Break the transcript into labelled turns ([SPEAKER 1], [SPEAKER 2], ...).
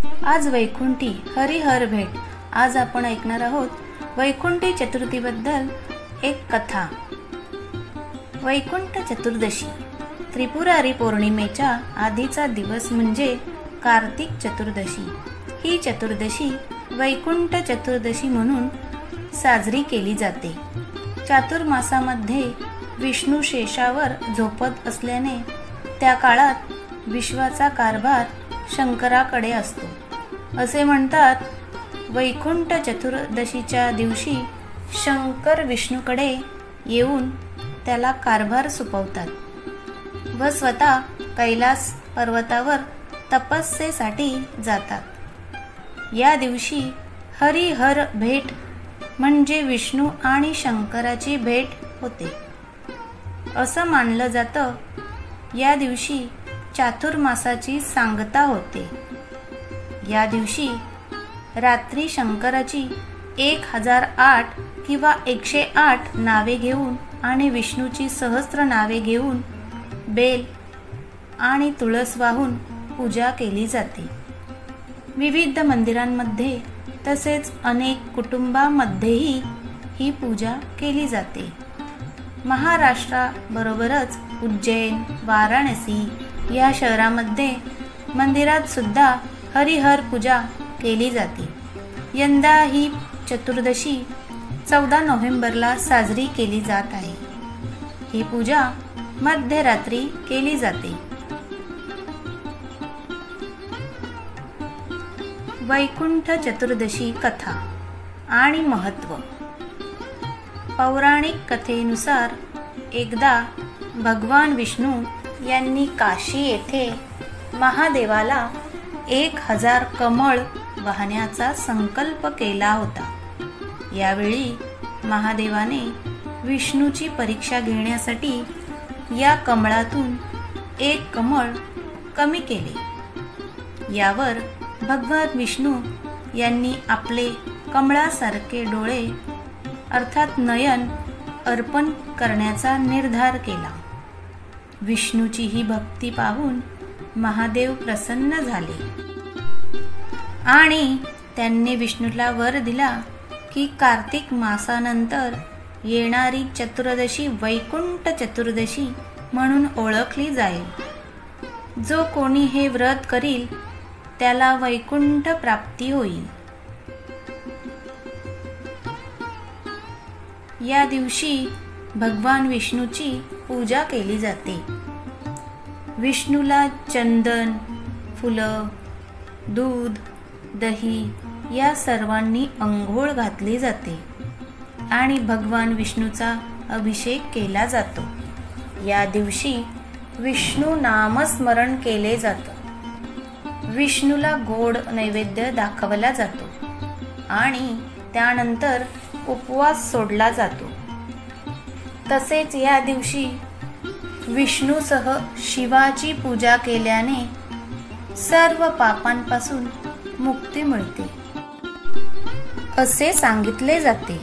[SPEAKER 1] आज वैकुंठी हरिहर भेट। आज आपण ऐकणार आहोत वैकुंठी चतुर्थीबद्दल एक कथा। वैकुंठ चतुर्दशी त्रिपुरारी पौर्णिमेच्या आधीचा दिवस म्हणजे कार्तिक चतुर्दशी। ही चतुर्दशी वैकुंठ चतुर्दशी म्हणून साजरी केली जाते। चातुर्मासामध्ये विष्णू शेषावर झोपत असल्याने त्या काळात विश्वाचा कारभार शंकराकडे असतो असे म्हणतात। वैकुंठ चतुर्दशीच्या दिवशी शंकर विष्णूकडे येऊन त्याला कारभार सोपवतात व स्वतः कैलास पर्वतावर तपस्येसाठी जातात। या दिवशी हरिहर भेट म्हणजे विष्णू आणि शंकराची भेट होते असं मानलं जातं। या दिवशी चातुर्मासाची सांगता होते। या दिवशी रात्री शंकराची 1008 किंवा 108 नावे घेऊन आणि विष्णूची सहस्त्र नावे घेऊन बेल आणि तुळस वाहून पूजा केली जाते। विविध मंदिरांमध्ये तसेच अनेक कुटुंबांमध्येही ही पूजा केली जाते। महाराष्ट्राबरोबरच उज्जैन, वाराणसी या शहरामध्ये मंदिरात सुद्धा हरिहर पूजा केली जाते। यंदा ही चतुर्दशी 14 नोव्हेंबरला साजरी केली जात आहे। ही पूजा मध्यरात्री केली जाते। वैकुंठ चतुर्दशी कथा आणि महत्त्व। पौराणिक कथेनुसार एकदा भगवान विष्णू यांनी काशी येथे महादेवाला 1000 कमळ वाहण्याचा संकल्प केला होता। यावेळी महादेवाने विष्णूची परीक्षा घेण्यासाठी या कमळातून एक कमळ कमी केले। यावर भगवान विष्णू यांनी आपले कमळासारखे डोळे अर्थात नयन अर्पण करण्याचा निर्धार केला। विष्णूची ही भक्ती पाहून महादेव प्रसन्न झाले आणि त्यांनी विष्णूला वर दिला की कार्तिक मासानंतर येणारी चतुर्दशी वैकुंठ चतुर्दशी म्हणून ओळखली जाईल। जो कोणी हे व्रत करील त्याला वैकुंठ प्राप्ती होईल। या दिवशी भगवान विष्णूची पूजा केली जाते। विष्णूला चंदन, फुलं, दूध, दही या सर्वांनी अंघोळ घातली जाते आणि भगवान विष्णूचा अभिषेक केला जातो। या दिवशी विष्णू नामस्मरण केले जातं। विष्णूला गोड नैवेद्य दाखवला जातो आणि त्यानंतर उपवास सोडला जातो। तसेच या दिवशी विष्णूसह शिवाची पूजा केल्याने सर्व पापांपासून मुक्ती मिळते असे सांगितले जाते।